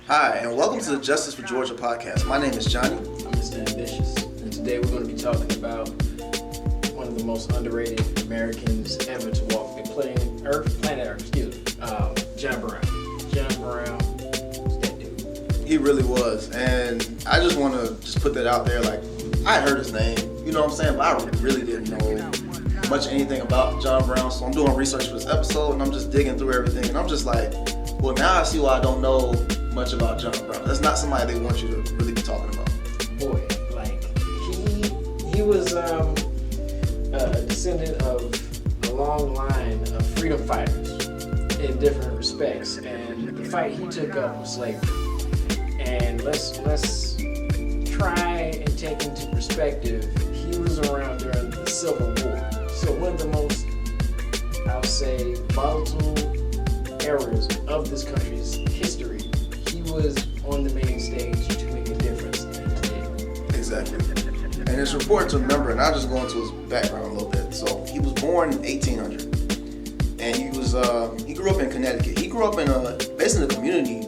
Hi, and welcome to the Justice for Georgia podcast. My name is Johnny. I'm Mr. Ambitious, and today we're going to be talking about one of the most underrated Americans ever to walk the planet Earth, John Brown. John Brown was that dude. He really was, and I just want to just put that out there. Like, I heard his name, you know what I'm saying, but I really didn't know much anything about John Brown, so I'm doing research for this episode, and I'm just digging through everything, and I'm just like, well, now I see why I don't know much about John Brown. That's not somebody they want you to really be talking about. Boy, like, he was a descendant of a long line of freedom fighters in different respects, and the fight he took up was slavery. And let's try and take into perspective, he was around during the Civil War. So one of the most, I'll say, volatile eras of this country's history, he was on the main stage to make a difference, and he did. Exactly. And it's important to remember, and I'll just go into his background a little bit. So he was born in 1800, and he grew up in Connecticut. He grew up in basically a community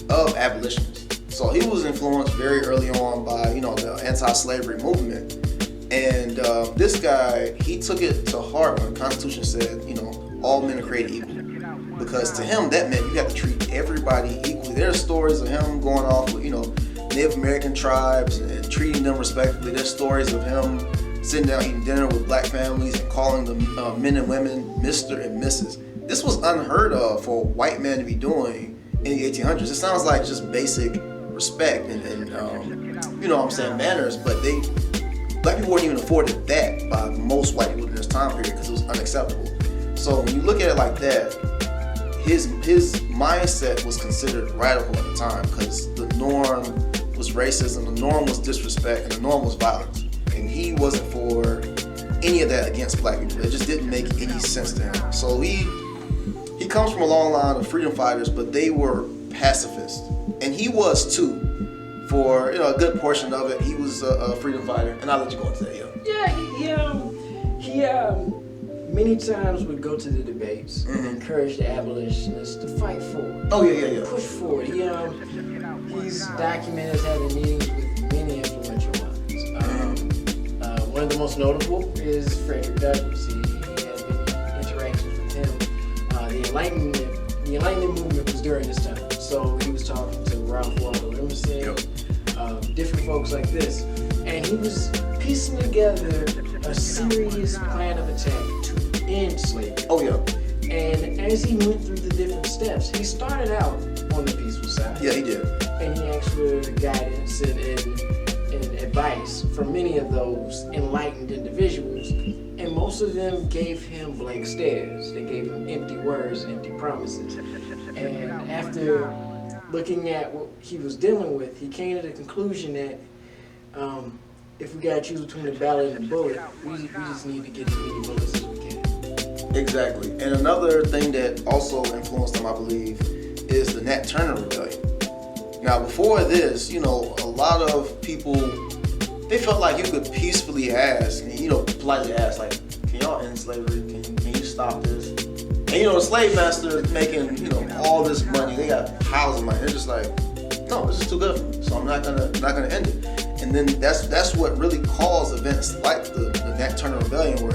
of abolitionists. So he was influenced very early on by, the anti-slavery movement. And this guy, he took it to heart when the Constitution said, all men are created equal. Because to him, that meant you have to treat everybody equally. There's stories of him going off with, Native American tribes and treating them respectfully. There's stories of him sitting down eating dinner with black families and calling them men and women Mr. and Mrs. This was unheard of for a white man to be doing in the 1800s. It sounds like just basic respect and manners, but black people weren't even afforded that by most white people in this time period because it was unacceptable. So when you look at it like that, his mindset was considered radical at the time because the norm was racism, the norm was disrespect, and the norm was violence. And he wasn't for any of that against black people. It just didn't make any sense to him. So he comes from a long line of freedom fighters, but they were pacifists. And he was too. For a good portion of it, he was a freedom fighter. And I'll let you go into that, he many times would go to the debates and encourage the abolitionists to fight forward. Oh, yeah. Push forward. He's documented as having meetings with many influential minds. One of the most notable is Frederick Douglass. He had many interactions with him. The Enlightenment movement was during this time. So he was talking to Ralph Waldo Emerson, different folks like this. And he was piecing together a serious plan of attack to end slavery. Oh, yeah. And as he went through the different steps, he started out on the peaceful side. Yeah, he did. And he asked for guidance and advice from many of those enlightened individuals. And most of them gave him blank stares. They gave him empty words, empty promises. And after looking at what he was dealing with, he came to the conclusion that if we gotta choose between the ballot and the bullet, we just need to get as many bullets as we can. Exactly. And another thing that also influenced him, I believe, is the Nat Turner Rebellion. Now, before this, a lot of people, they felt like you could peacefully ask, and, politely ask, like, can y'all end slavery? Can you stop this? And, the slave masters making, all this money. They got piles of money. They're just like, no, this is too good for me, so I'm not gonna end it. And then that's what really caused events like the Nat Turner Rebellion, where,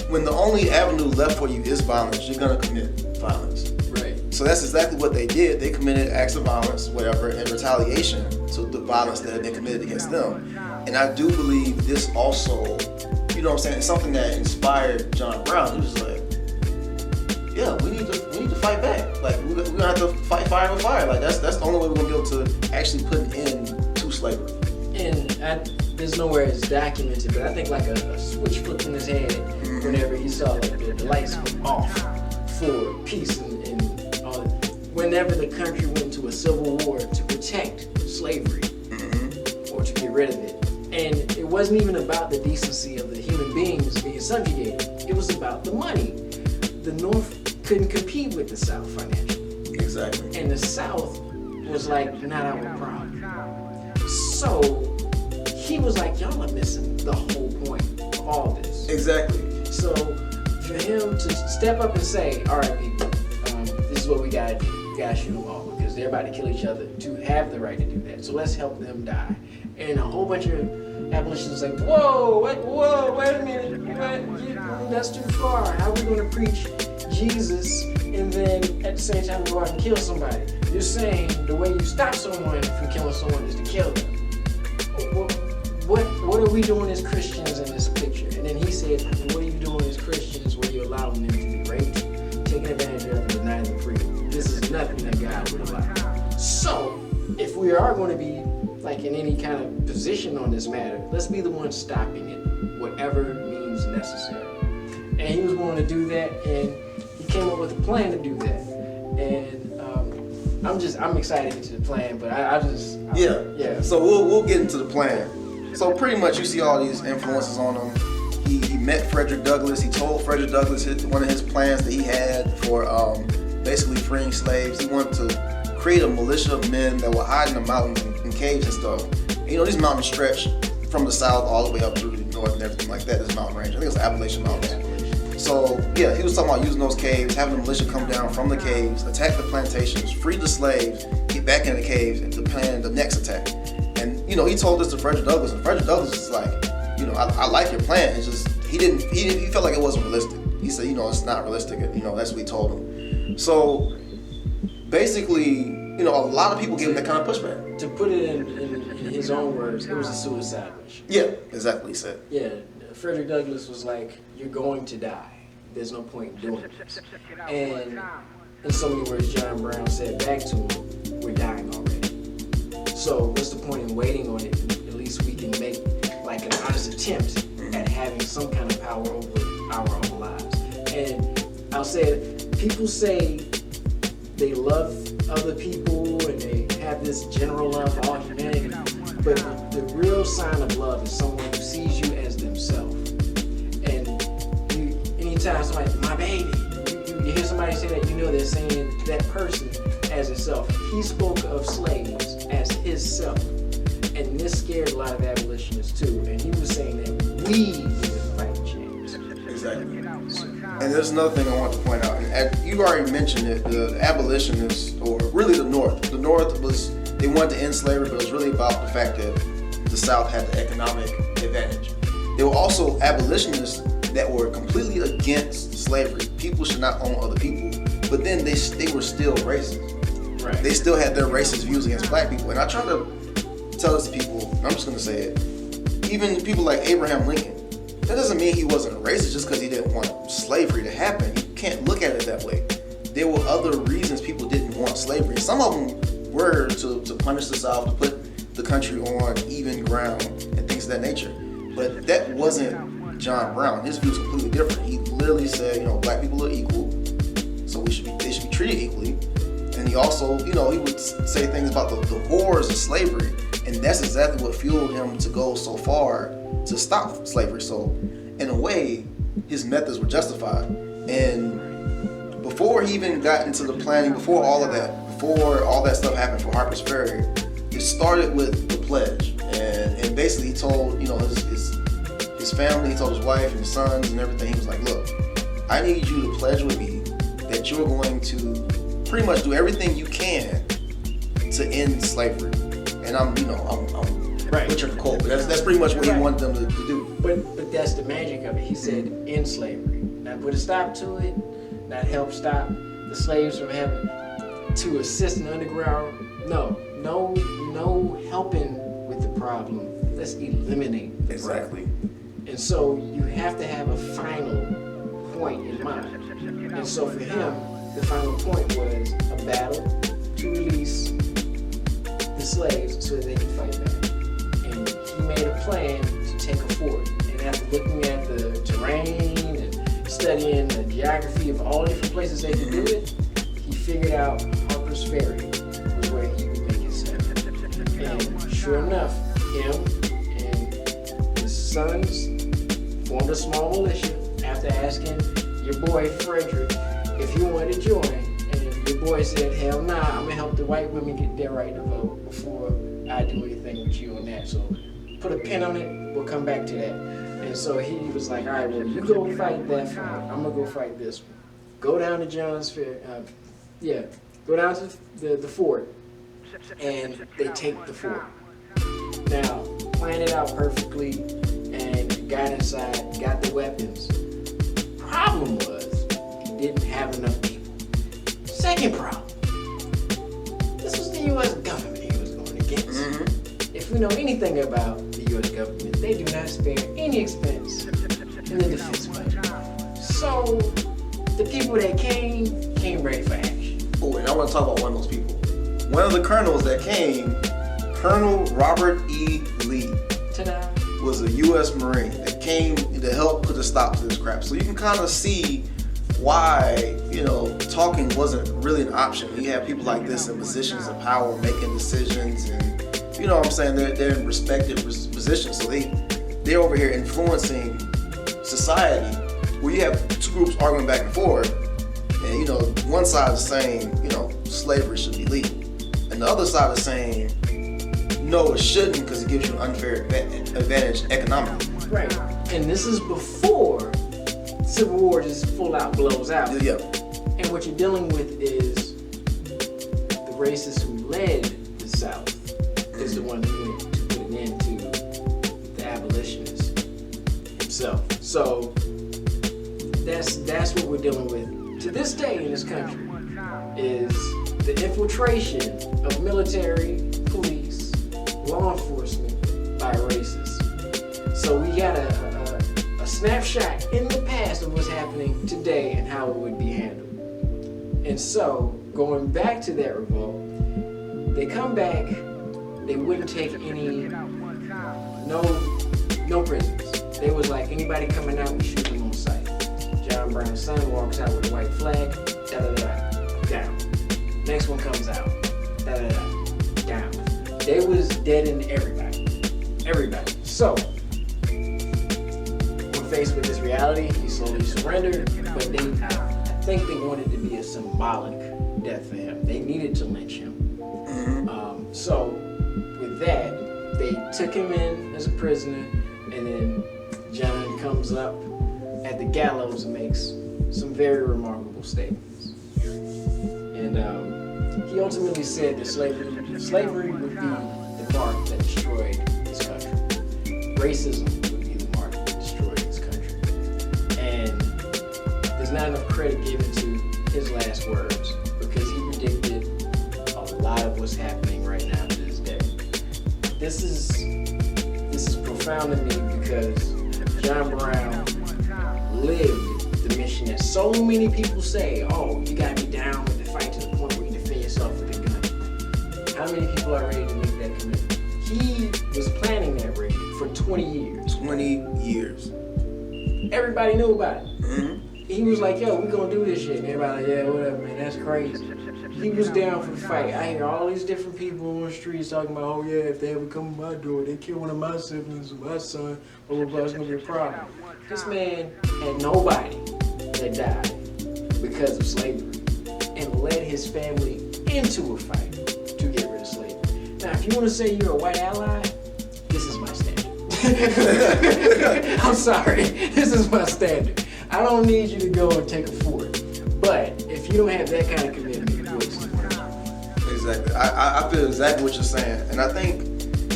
when the only avenue left for you is violence, you're gonna commit violence. Right. So that's exactly what they did. They committed acts of violence, whatever, in retaliation to the violence that had been committed against them. And I do believe this also, it's something that inspired John Brown. He was like, yeah, we need to fight back. Like, we're gonna have to fight fire with fire. Like, that's the only way we're gonna be able to actually put an end to slavery. And there's nowhere it's documented, but I think like a switch flipped in his head whenever he saw like the lights go off for peace and all that. Whenever the country went into a civil war to protect slavery or to get rid of it. And it wasn't even about the decency of the human beings being subjugated. It was about the money. The North couldn't compete with the South financially. Exactly. And the South was like, not our problem. So he was like, y'all are missing the whole point of all this. Exactly. So for him to step up and say, all right, people, this is what we gotta do. We gotta shoot them all because they're about to kill each other to have the right to do that. So let's help them die. And a whole bunch of abolitionists like, whoa, wait a minute, that's too far. How are we going to preach Jesus and then at the same time go out and kill somebody? You're saying the way you stop someone from killing someone is to kill them. What are we doing as Christians in this picture? And then he said, what are you doing as Christians where you're allowing them to be raped, taking advantage of and denying them freedom? This is nothing that God would allow. So, if we are going to be like in any kind of position on this matter, let's be the ones stopping it, whatever means necessary. And he was going to do that, and he came up with a plan to do that. And I'm excited into the plan, but yeah. So we'll get into the plan. So pretty much you see all these influences on him. He met Frederick Douglass. He told Frederick Douglass one of his plans that he had for basically freeing slaves. He wanted to create a militia of men that were hiding in the mountains and caves and stuff. And, these mountains stretch from the south all the way up through the north and everything like that. This mountain range. I think it's the Appalachian Mountains. So yeah, he was talking about using those caves, having the militia come down from the caves, attack the plantations, free the slaves, get back in the caves, and to plan the next attack. And he told this to Frederick Douglass, and Frederick Douglass is like, I like your plan. It's just he felt like it wasn't realistic. He said, it's not realistic. That's what he told him. So basically, a lot of people give him that kind of pushback. To put it in his own words, it was a suicide mission. Yeah, exactly what he said. Yeah, Frederick Douglass was like, you're going to die. There's no point in doing this. And in so many words, John Brown said back to him, we're dying already. So what's the point in waiting on it? At least we can make like an honest attempt at having some kind of power over our own lives. And I'll say it, people say they love other people and they have this general love for all humanity, but the real sign of love is someone who sees you as themselves. And anytime somebody, my baby, you hear somebody say that, they're saying that person as itself. He spoke of slaves as his self. And this scared a lot of abolitionists too. And he was saying that we need to fight change. Exactly. And there's another thing I want to point out. And you already mentioned it, the abolitionists, or really the North. The North they wanted to end slavery, but it was really about the fact that the South had the economic advantage. There were also abolitionists that were completely against slavery. People should not own other people. But then they were still racist. Right. They still had their racist views against black people. And I try to tell this to people, I'm just going to say it, even people like Abraham Lincoln, that doesn't mean he wasn't a racist just because he didn't want slavery to happen. You can't look at it that way. There were other reasons people didn't want slavery. Some of them were to punish the South, to put the country on even ground and things of that nature. But that wasn't John Brown. His view was completely different. He literally said, black people are equal, so they should be treated equally. And he also, he would say things about the horrors of slavery, and that's exactly what fueled him to go so far to stop slavery. So, in a way, his methods were justified. And before he even got into the planning, before all that stuff happened for Harper's Ferry, it started with the pledge. And basically he told, his family, he told his wife and his sons and everything, he was like, look, I need you to pledge with me that you're going to pretty much do everything you can to end slavery. And I'm right. butchering the quote, but that's pretty much what he wanted them to do. But that's the magic of it. He said end slavery. Not put a stop to it, not help stop the slaves from having to assist in the underground. No helping with the problem. Let's eliminate the Exactly. problem. And so you have to have a final point in mind. And so for him, the final point was a battle to release the slaves so that they could fight back. And he made a plan to take a fort. And after looking at the terrain and studying the geography of all the different places they could do it, he figured out Harper's Ferry was where he would make his center. And sure enough, him and his sons formed a small militia after asking your boy Frederick if he wanted to join. And your boy said, hell nah, I'm gonna help the white women get their right to vote before I do anything with you on that. So put a pin on it, we'll come back to that. And so he was like, all right, well, you go fight that fight. I'm gonna go fight this one. Go down to John's Fair. go down to the fort, and they take the fort. Now, planned it out perfectly, and got inside, got the weapons. Problem was, he didn't have enough people. Second problem, this was the U.S. government he was going against. Mm-hmm. If we know anything about the U.S. government, they do not spare any expense in the defense budget. So, the people that came ready for action. Oh, and I want to talk about one of those people. One of the colonels that came, Colonel Robert E. Lee, Ta-da. was a U.S. Marine that came to help put a stop to this crap. So you can kind of see why, talking wasn't really an option. You have people like this in positions of power making decisions, and you know what I'm saying, they're in respected positions. So they're over here influencing society, where you have two groups arguing back and forth, and one side is saying, slavery should be legal, and the other side is saying, no, it shouldn't, because it gives you an unfair advantage economically. Right. And this is before Civil War just full out blows out. Yeah. And what you're dealing with is the racists who led the South is the one who went to put an end to the abolitionist himself. So that's what we're dealing with to this day in this country, is the infiltration of military, police, law enforcement by racists. So we got a snapshot in the past of what's happening today and how it would be handled. And so, going back to that revolt, they come back, they wouldn't take no prisoners. They was like, anybody coming out, we shoot them on sight. John Brown's son walks out with a white flag, down. Next one comes out, down. They was deading everybody. So, faced with this reality, he slowly surrendered, but I think they wanted to be a symbolic death for him. They needed to lynch him. Mm-hmm. So with that, they took him in as a prisoner, and then John comes up at the gallows and makes some very remarkable statements. And he ultimately said that slavery would be the mark that destroyed this country. Racism would be the mark that destroyed this country. And there's not enough credit given to his last words, because he predicted a lot of what's happening right now to this day. This is profound to me, because John Brown lived the mission that so many people say, oh, you gotta be down with the fight to the point where you defend yourself with a gun. How many people are ready to make that commitment? He was planning that raid for 20 years. 20 years. Everybody knew about it. Mm-hmm. He was like, yo, we gonna do this shit. And everybody like, yeah, whatever, man, that's crazy. He was down for the fight. I hear all these different people on the streets talking about, oh yeah, if they ever come to my door, they kill one of my siblings or my son, blah, blah, blah, it's gonna be a problem. This man had nobody that died because of slavery, and led his family into a fight to get rid of slavery. Now, if you wanna say you're a white ally, this is my standard. I'm sorry, this is my standard. I don't need you to go and take a fort, but if you don't have that kind of commitment, you're wasting your time. Exactly. I feel exactly what you're saying, and I think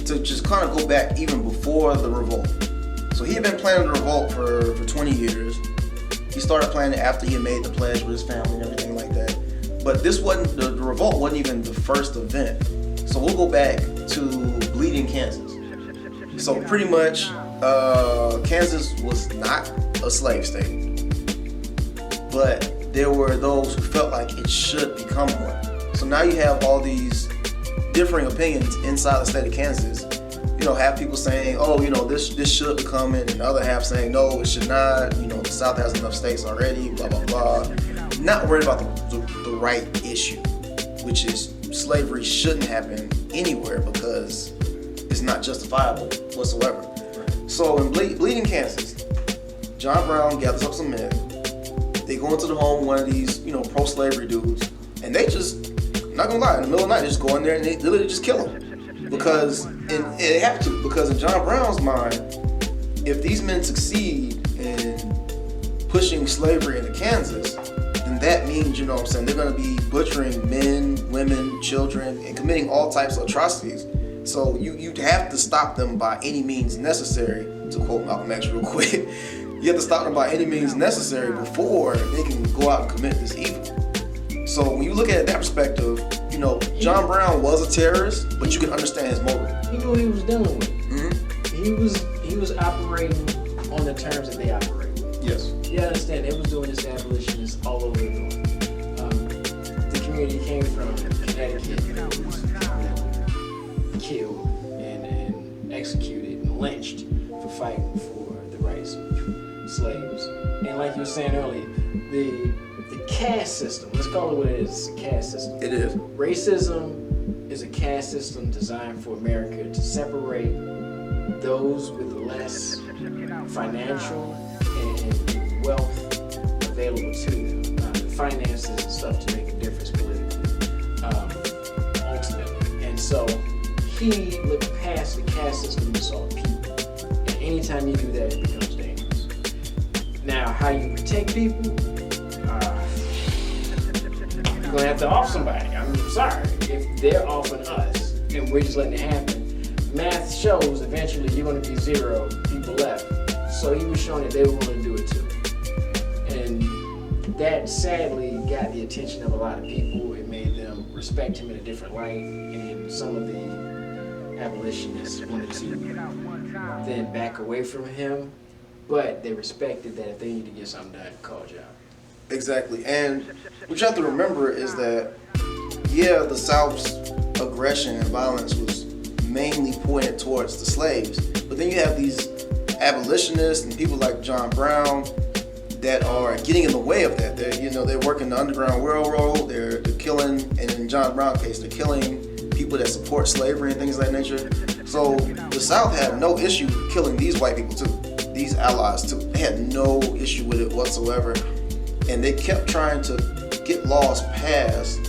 to just kind of go back even before the revolt. So he had been planning the revolt for 20 years. He started planning it after he had made the pledge with his family and everything like that. But this wasn't, the revolt wasn't even the first event. So we'll go back to Bleeding, Kansas. So pretty much, Kansas was not a slave state, but there were those who felt like it should become one. So now you have all these differing opinions inside the state of Kansas. Have people saying, oh, this should become it, and the other half saying, no, it should not. The South has enough states already, blah, blah, blah. Not worried about the right issue, which is slavery shouldn't happen anywhere because it's not justifiable whatsoever. So in Bleeding, Kansas, John Brown gathers up some men. They go into the home of one of these, pro-slavery dudes, and they just, not gonna lie, in the middle of the night, they just go in there and they literally just kill him. Because, and they have to, because in John Brown's mind, if these men succeed in pushing slavery into Kansas, then that means, you know what I'm saying, they're going to be butchering men, women, children, and committing all types of atrocities. So you'd have to stop them by any means necessary, to quote Malcolm X real quick. You have to stop them by any means necessary before they can go out and commit this evil. So when you look at it that perspective, you know, John Brown was a terrorist, but you can understand his motive. He knew what he was dealing with. Mm-hmm. He was operating on the terms that they operate. Yes. You understand, they was doing this to abolitionists all over the north. The community came from Connecticut, killed and executed and lynched for fighting for the rights of slaves. And like you were saying earlier, the caste system, let's call it what it is, it's a caste system. It is. Racism is a caste system designed for America to separate those with less financial and wealth available to them, the finances and stuff to make a difference politically, ultimately. And so he looked past the caste system and saw people. And anytime you do that, it becomes dangerous. Now, how you protect people, you're gonna have to off somebody. I'm sorry. If they're offing us and we're just letting it happen, math shows eventually you're gonna be 0 people left. So he was showing that they were willing to do it too. And that sadly got the attention of a lot of people. It made them respect him in a different light. And some of the abolitionists wanted to then back away from him. But they respected that if they need to get something done, call John. Exactly. And what you have to remember is that, yeah, the South's aggression and violence was mainly pointed towards the slaves. But then you have these abolitionists and people like John Brown that are getting in the way of that. They're working the Underground Railroad. They're killing, and in John Brown's case, they're killing people that support slavery and things of that nature. So the South had no issue killing these white people too, these allies too. They had no issue with it whatsoever. And they kept trying to get laws passed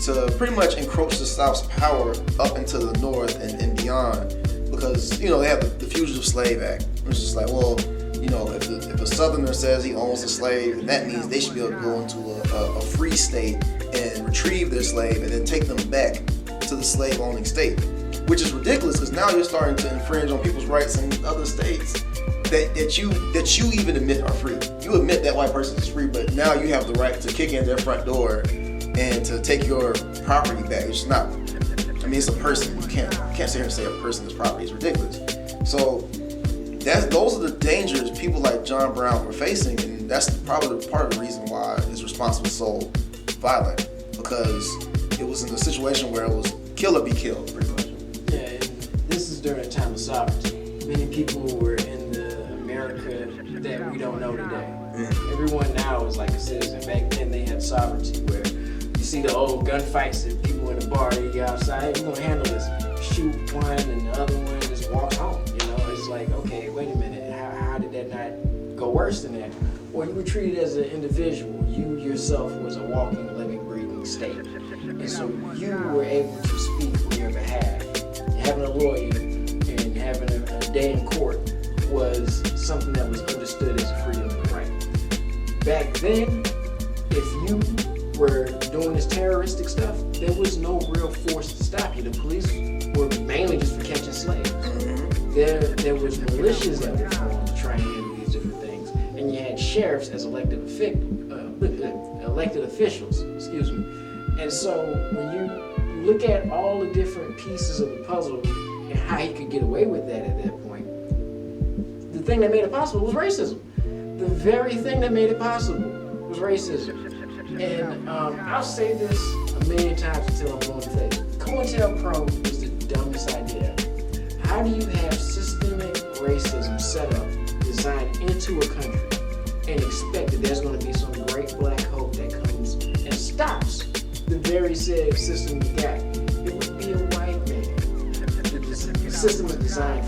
to pretty much encroach the South's power up into the North and beyond. Because, you know, they have the Fugitive Slave Act. It's just like, well, you know, if a Southerner says he owns a slave, then that means they should be able to go into a free state and retrieve their slave and then take them back to the slave-owning state. Which is ridiculous, because now you're starting to infringe on people's rights in other states that you even admit are free. You admit that white person is free, but now you have the right to kick in their front door and to take your property back. It's not, I mean, it's a person. You can't sit here and say a person is property. It's ridiculous. So those are the dangers people like John Brown were facing, and that's probably part of the reason why his response was so violent, because it was in a situation where it was kill or be killed, pretty much. Yeah, and this is during a time of sovereignty. Many people were in the America that we don't know today. Everyone now is like a citizen. Back then they had sovereignty, where you see the old gunfights and people in the bar, they get outside, you're gonna handle this. Shoot one and the other one just walks home. You know, it's like, okay, wait a minute, how did that not go worse than that? Well, you were treated as an individual. You yourself was a walking, living, breathing state. And so you were able to speak on your behalf. Having a lawyer and having a day in court was something that was understood as a freedom and right. Back then, if you were doing this terroristic stuff, there was no real force to stop you. The police were mainly just for catching slaves. There was militias that were formed to try and handle these different things, and you had sheriffs as elected officials. Excuse me. And so when you look at all the different pieces of the puzzle and how he could get away with that at that point, the thing that made it possible was racism. The very thing that made it possible was racism. And I'll say this a million times until I'm blue in the face. COINTELPRO is the dumbest idea. How do you have systemic racism set up, designed into a country, and expect that there's going to be some great black hope that comes and stops the very said system you got? It would be a white man. The system is designed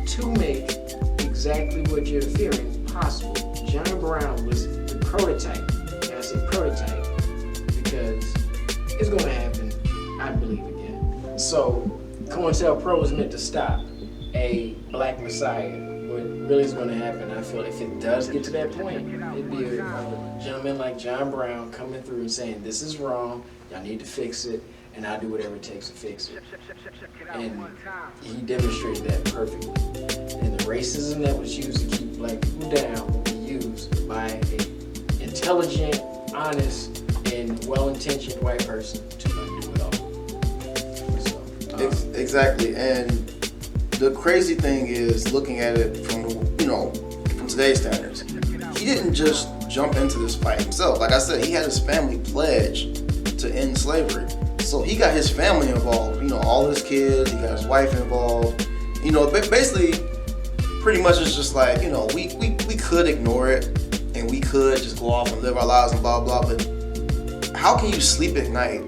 to make exactly what you're fearing possible. John Brown was the prototype. And I say prototype because it's going to happen, I believe, again. So COINTELPRO was meant to stop a black messiah, what really is going to happen, I feel if it does get to that point, it'd be a gentleman like John Brown coming through and saying, this is wrong, y'all need to fix it, and I'll do whatever it takes to fix it. And he demonstrated that perfectly. And the racism that was used to keep black people down will be used by an intelligent, honest, and well-intentioned white person to undo it all. So, exactly. And the crazy thing is, looking at it from from today's standards, he didn't just jump into this fight himself. Like I said, he had his family pledge to end slavery. So he got his family involved, all his kids, he got his wife involved. Basically, pretty much it's just like, we could ignore it and we could just go off and live our lives and blah, blah, but how can you sleep at night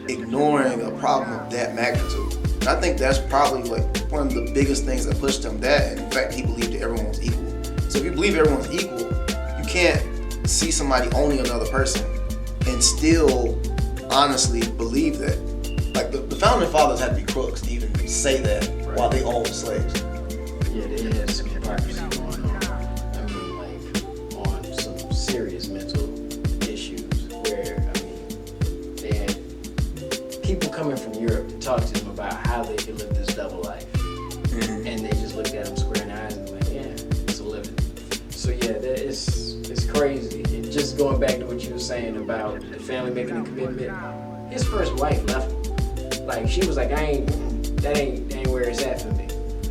ignoring a problem of that magnitude? And I think that's probably like one of the biggest things that pushed him that. And in fact, he believed that everyone was equal. So if you believe everyone's equal, you can't see somebody owning another person and still honestly believe that. Like the founding fathers had to be crooks to even say that while they owned slaves. Yeah, they had some hypocrisy going on. I mean, like on some serious mental issues where, they had people coming from Europe to talk to them about how they could live this double life. Mm-hmm. And they just looked at them square in the eyes and were like, yeah, it's a living. So yeah, it's crazy. And just going back to what you were saying about the family making a commitment, his first wife left him. Like, she was like, that ain't where it's at for me.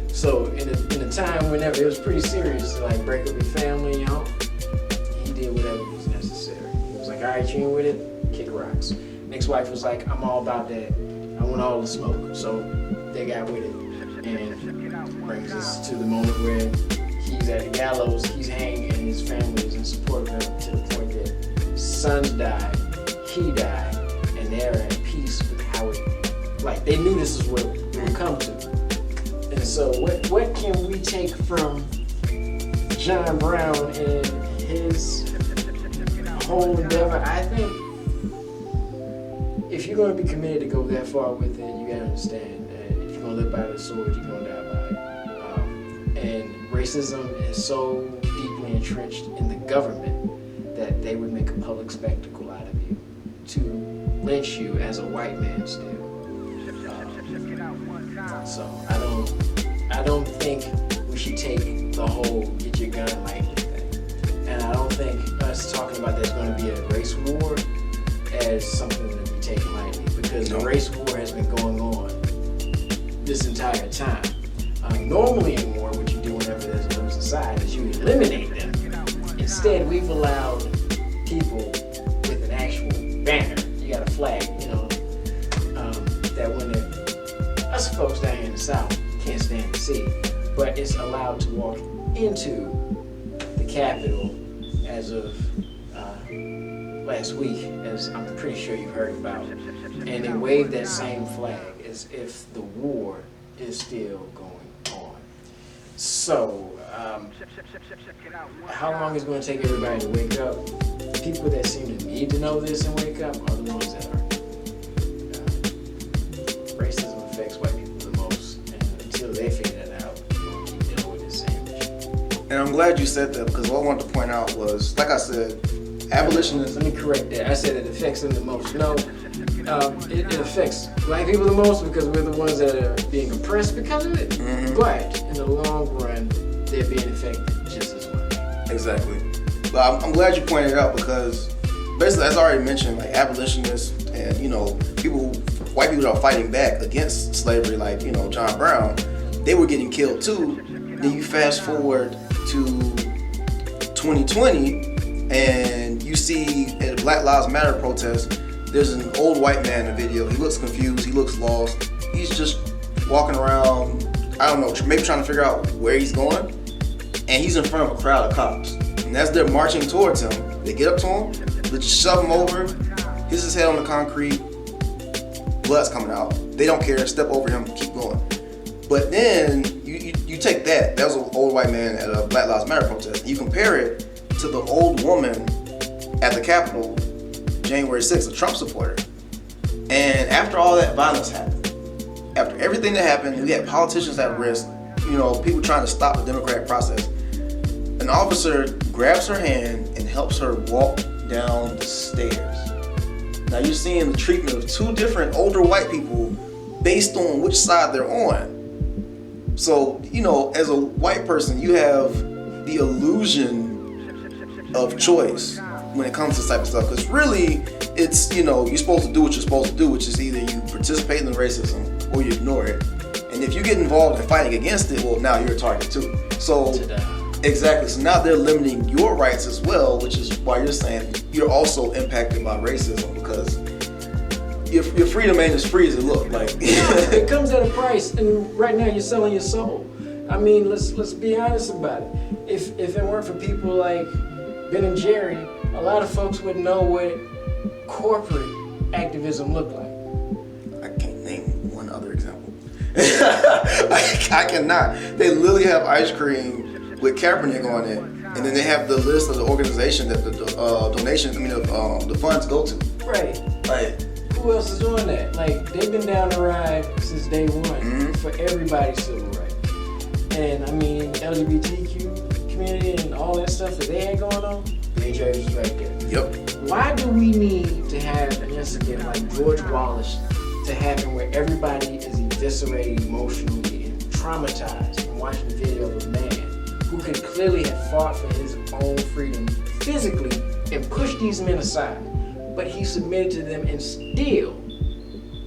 So in a time whenever it was pretty serious to like break up your family, he did whatever was necessary. He was like, all right, you ain't with it, kick rocks. Next wife was like, I'm all about that. I want all the smoke. So they got with it. And brings us to the moment where he's at the gallows, he's hanging, and his family is in support of him to the point that his sons died, he died, and they're at peace with how they knew this is what it would come to. And so what can we take from John Brown and his whole endeavor? I think if you're going to be committed to go that far with it, you got to understand that if you're going to live by the sword, you're going to die by it. And racism is so deeply entrenched in the government that they would make a public spectacle out of you to lynch you as a white man still. So I don't think we should take the whole get your gun lightly thing. And I don't think us talking about there's going to be a race war as something to be taken lightly, because the race war has been going on this entire time. Normally in war, what you do whenever there's a losing side is you eliminate them. Instead, we've allowed people with an actual banner, you got a flag, that when us folks down here in the South can't stand to see, but it's allowed to walk into the Capitol as of last week, as I'm pretty sure you've heard about, and they wave that same flag as if the war is still going on. So, how long is it going to take everybody to wake up? The people that seem to need to know this and wake up are the ones that are. Racism affects white people the most, and until they figure that out, we're going to keep dealing with this same issue. And I'm glad you said that, because what I wanted to point out was, like I said, abolitionists. Let me correct that. I said it affects them the most. No, it affects black people the most because we're the ones that are being oppressed because of it. Mm-hmm. But in the long run, they're being affected just as much. Exactly. But I'm glad you pointed it out, because basically, as I already mentioned, like abolitionists and white people that are fighting back against slavery, like John Brown, they were getting killed too. Then you fast forward to 2020, and you see at a Black Lives Matter protest, there's an old white man in the video. He looks confused. He looks lost. He's just walking around, I don't know, maybe trying to figure out where he's going. And he's in front of a crowd of cops. And as they're marching towards him, they get up to him, they just shove him over, hits his head on the concrete, blood's coming out. They don't care, step over him, keep going. But then you take that was an old white man at a Black Lives Matter protest. You compare it to the old woman at the Capitol, January 6th, a Trump supporter. And after all that violence happened, after everything that happened, we had politicians at risk, people trying to stop the democratic process. An officer grabs her hand and helps her walk down the stairs. Now you're seeing the treatment of two different older white people based on which side they're on. So, as a white person, you have the illusion of choice when it comes to this type of stuff. Because really, it's, you're supposed to do what you're supposed to do, which is either you participate in the racism or you ignore it. And if you get involved in fighting against it, well, now you're a target too. So, exactly. So now they're limiting your rights as well, which is why you're saying you're also impacted by racism, because your freedom ain't as free as it looks. Like it comes at a price, and right now you're selling your soul. I mean, let's be honest about it. If it weren't for people like Ben and Jerry, a lot of folks wouldn't know what corporate activism looked like. I can't name one other example. I cannot. They literally have ice cream with Kaepernick on it, and then they have the list of the organization that the the funds go to. Right. Like, who else is doing that? Like, they've been down the ride since day one for everybody's civil rights. And I mean, LGBTQ community and all that stuff that they had going on, BJ was right there. Yep. Why do we need to have an incident like George Wallace to happen where everybody is eviscerated emotionally and traumatized from watching the video of a man who could clearly have fought for his own freedom physically and pushed these men aside, but he submitted to them and still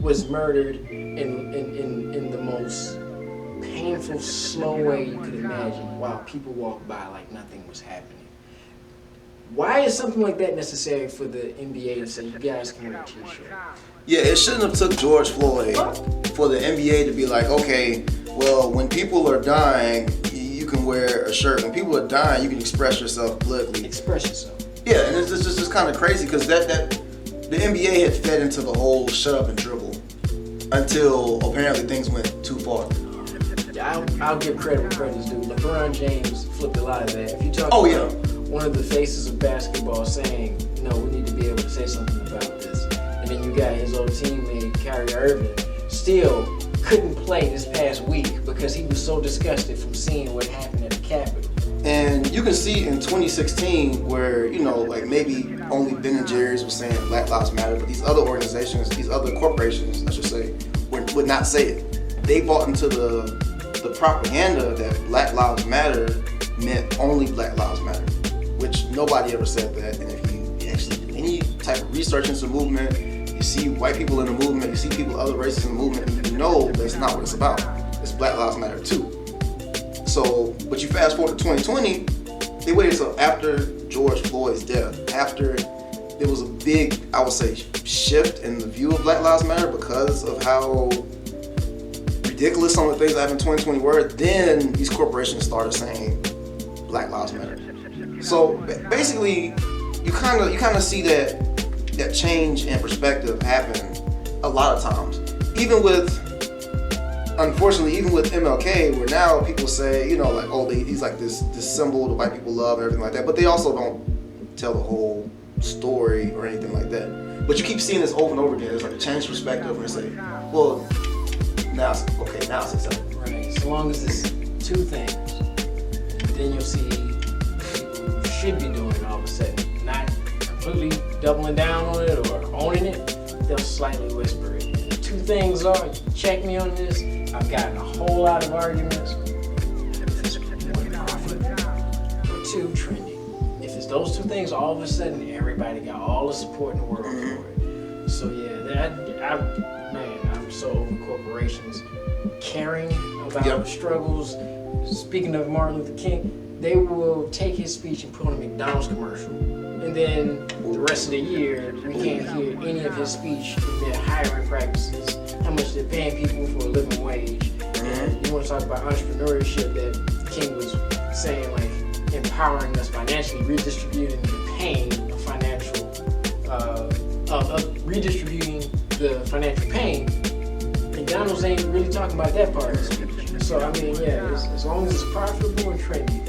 was murdered in the most painful, slow way you could imagine while people walked by like nothing was happening? Why is something like that necessary for the NBA to say, you guys can wear a t-shirt? Yeah, it shouldn't have took George Floyd for the NBA to be like, okay, well, when people are dying, you can wear a shirt. When people are dying, you can express yourself politically. Express yourself. Yeah, and it's just kind of crazy because that the NBA had fed into the whole shut up and dribble until apparently things went too far. Yeah, I'll give credit where credit's due. LeBron James flipped a lot of that. If you talk about one of the faces of basketball saying, no, we need to be able to say something about this, and then you got his old teammate Kyrie Irving still couldn't play this past week because he was so disgusted from seeing what happened at the Capitol. And you can see in 2016 where, like maybe only Ben and Jerry's was saying Black Lives Matter, but these other organizations, these other corporations, I should say, would not say it. They bought into the propaganda that Black Lives Matter meant only Black Lives Matter, which nobody ever said that. And if you actually do any type of research into the movement, you see white people in the movement, you see people other races in the movement, and you know that's not what it's about. It's Black Lives Matter too. So, but you fast forward to 2020, they waited until after George Floyd's death, after there was a big, I would say, shift in the view of Black Lives Matter because of how ridiculous some of the things that happened in 2020 were. Then these corporations started saying Black Lives Matter. So basically, you kind of see that change in perspective happen a lot of times. Unfortunately, even with MLK, where now people say, like, oh, he's like this symbol the white people love and everything like that, but they also don't tell the whole story or anything like that. But you keep seeing this over and over again. It's like a change perspective where it's like, well, now it's acceptable. Right. So long as it's two things, then you'll see people who should be doing it all of a sudden, not completely doubling down on it or owning it, they'll slightly whisper it. And the two things are, check me on this, I've gotten a whole lot of arguments. If it's one profitable or two trending. If it's those two things, all of a sudden everybody got all the support in the world for it. So yeah, I'm so over corporations caring about struggles. Speaking of Martin Luther King, they will take his speech and put on a McDonald's commercial. And then the rest of the year, we can't hear any of his speech, their hiring practices, how much they're paying people for a living wage. And you want to talk about entrepreneurship, that King was saying, like, empowering us financially, redistributing the pain of redistributing the financial pain. McDonald's ain't really talking about that part of the speech. So, I mean, yeah, as long as it's profitable and trendy,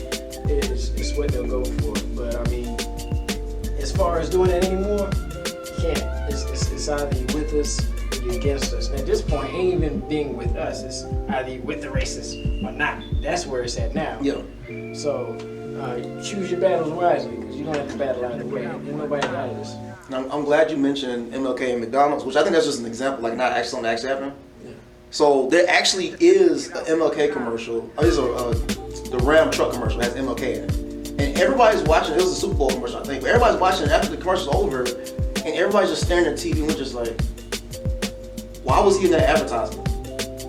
it's what they'll go for. But, I mean, as far as doing that anymore, you can't. It's either you're with us or you're against us. And at this point, ain't even being with us. It's either you with the racists or not. That's where it's at now. Yeah. So choose your battles wisely, because you don't have to battle either way. Ain't nobody out of this. I'm glad you mentioned MLK and McDonald's, which I think that's just an example, like not actually something that actually happened. Yeah. So there actually is an MLK commercial. There's the Ram truck commercial that has MLK in it. And everybody's watching. It was a Super Bowl commercial, I think. But everybody's watching it after the commercial's over, and everybody's just staring at TV and we're just like, why was he in that advertisement?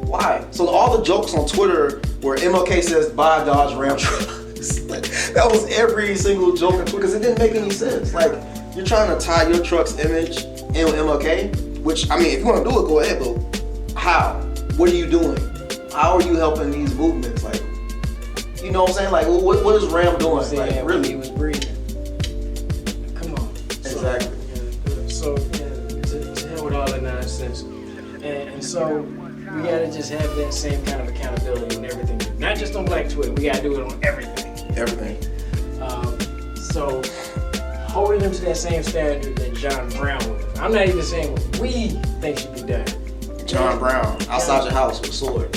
Why? So all the jokes on Twitter where MLK says, buy Dodge Ram trucks. Like, that was every single joke on Twitter because it didn't make any sense. Like, you're trying to tie your truck's image in with MLK, which, I mean, if you want to do it, go ahead, but how? What are you doing? How are you helping these movements? Like, you know what I'm saying? Like, what is Ram doing? Like, really? He was breathing. Come on. Exactly. So to hell with all that nonsense. And so we gotta just have that same kind of accountability on everything. Not just on Black Twitter, we gotta do it on everything. Everything. So holding them to that same standard that John Brown would. I'm not even saying what we think should be done. John Brown, outside your house with a sword.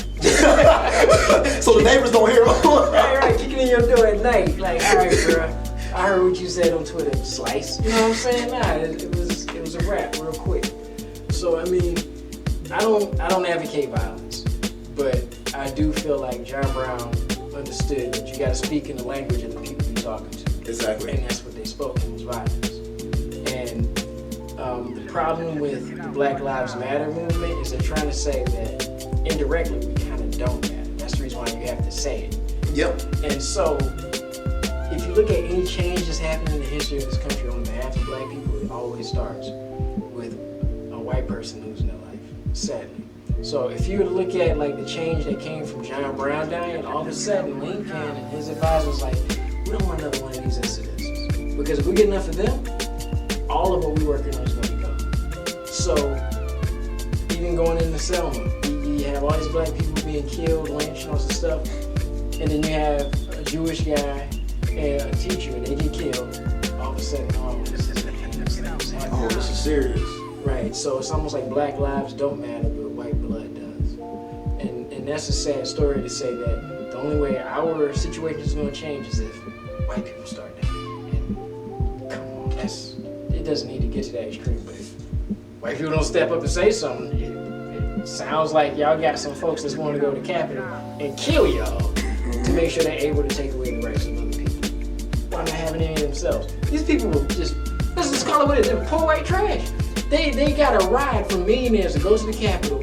So the neighbors don't hear him. Right, kicking in your door at night. Like, all right, bro, I heard what you said on Twitter. Slice. You know what I'm saying? Nah, it was a wrap real quick. So I mean, I don't advocate violence, but I do feel like John Brown understood that you got to speak in the language of the people you're talking to. Exactly. And that's what they spoke in, was violence. And the problem with the Black Lives Matter movement is they're trying to say that indirectly we kind of don't matter. That's the reason why you have to say it. Yep. And so, if you look at any change that's happened in the history of this country on behalf of Black people, it always starts with a white person losing their life, sadly. So if you were to look at like the change that came from John Brown dying, all of a sudden Lincoln and his advisor was like, we don't want another one of these incidences. Because if we get enough of them, all of what we're working on is going to be gone. So, even going into Selma, you have all these Black people being killed, lynched, all this stuff, and then you have a Jewish guy and a teacher, and they get killed. All of a sudden, this is happening. Oh, this is serious. Right, so it's almost like Black lives don't matter, but white blood does. And that's a sad story to say that the only way our situation is going to change is if white people start dying. And come on, it doesn't need to get to that extreme, but if white people don't step up and say something, it sounds like y'all got some folks that's want to go to Capitol and kill y'all to make sure they're able to take away the rights of other people. Why not having any of themselves? These people were just, let's just call it what it is, they're poor white trash. They got a ride from millionaires to go to the Capitol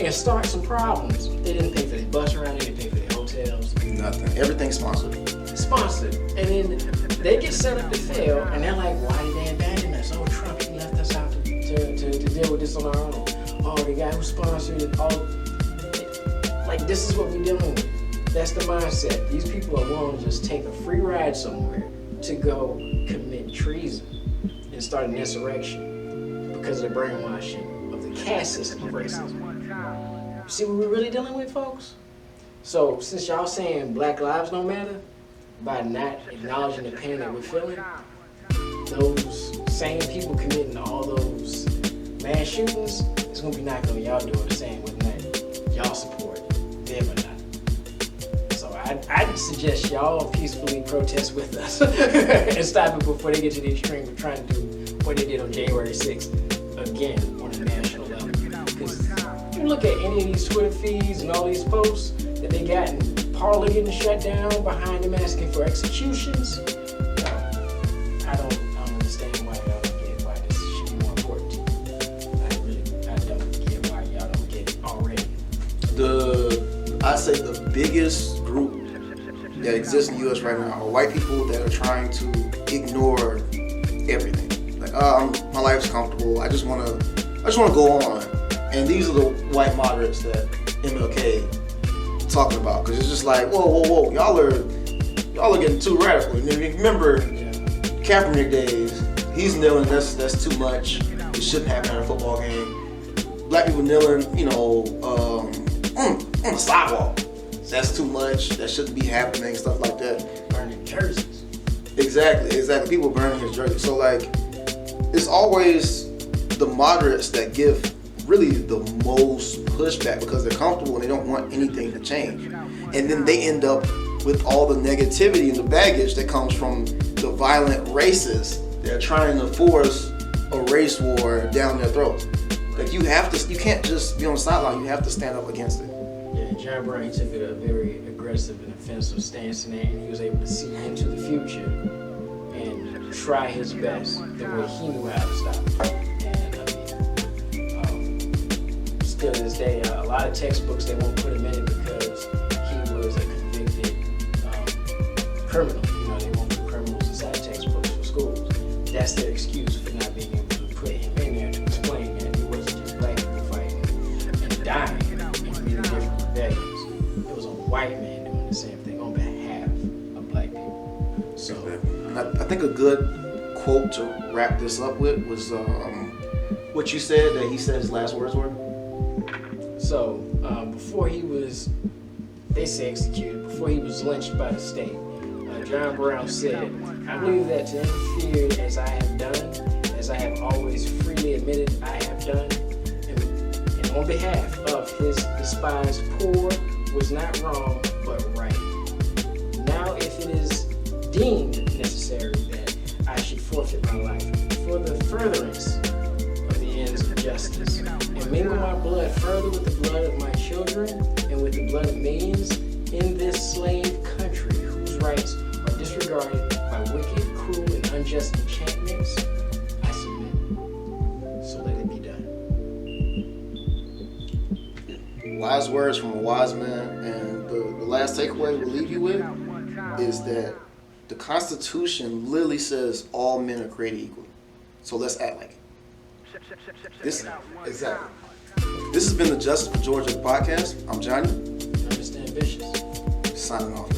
and start some problems. They didn't pay for their bus ride, they didn't pay for their hotels. Nothing. Everything's sponsored. Sponsored. And then they get set up to fail, and they're like, why did they abandon us? Oh, Trump, he left us out to deal with this on our own. Oh, the guy who sponsored it, all. Like, this is what we're dealing with. That's the mindset. These people are willing to just take a free ride somewhere to go commit treason and start an insurrection because of the brainwashing of the caste system of racism. You see what we're really dealing with, folks? So, since y'all saying Black lives don't matter, by not acknowledging the pain that we're feeling, those same people committing all those mass shootings, it's gonna be knocking on y'all door saying whether or not y'all support them or not. So I'd suggest y'all peacefully protest with us and stop it before they get to the extreme of trying to do what they did on January 6th again on a national level. Because you look at any of these Twitter feeds and all these posts that they got in Parler getting shut down, behind them asking for executions. I don't understand why y'all don't get it, why this should be more important to you. I don't get why y'all don't get it already. I'd say the biggest group that exists in the U.S. right now are white people that are trying to ignore everything. Like, my life's comfortable. I just want to go on. And these are the white moderates that MLK talking about, because it's just like, whoa, y'all are getting too radical. And if you remember Kaepernick days, he's kneeling, that's too much. It shouldn't happen at a football game. Black people kneeling, on the sidewalk, that's too much. That shouldn't be happening, stuff like that. Burning jerseys. Exactly. People burning his jersey. So like, it's always the moderates that give really the most pushback because they're comfortable and they don't want anything to change. And then they end up with all the negativity and the baggage that comes from the violent racists that are trying to force a race war down their throats. Like you can't just be on the sideline, you have to stand up against it. Yeah, John Brown took a very aggressive and offensive stance in there, and he was able to see into the future and try his best the way he knew how to stop it. And I mean, still to this day, a lot of textbooks, they won't put him in it because he was a convicted criminal. You know, they won't put criminals inside textbooks for schools. That's their excuse for not being able to put him in there to explain that it wasn't just black people fighting and dying in many different rebellions. It was a white man doing the same thing on behalf of black people. So I think a good quote to wrap this up with was what you said that he said his last words were. So before he was, they say executed, before he was lynched by the state, John Brown said, "I believe that to interfere as I have done, as I have always freely admitted I have done, and on behalf of his despised poor was not wrong but right. Now if it is deemed necessary that I should forfeit my life for the furtherance of the ends of justice, and mingle my blood further with the blood of my children and with the blood of millions in this slave country whose rights are disregarded by wicked, cruel, and unjust enchantments, I submit. So let it be done." Wise words from a wise man, and the last takeaway we'll leave you with is that the Constitution literally says all men are created equal. So let's act like it. Exactly. This has been the Justice for Georgia podcast. I'm Johnny. I'm Mr. Ambitious. Signing off.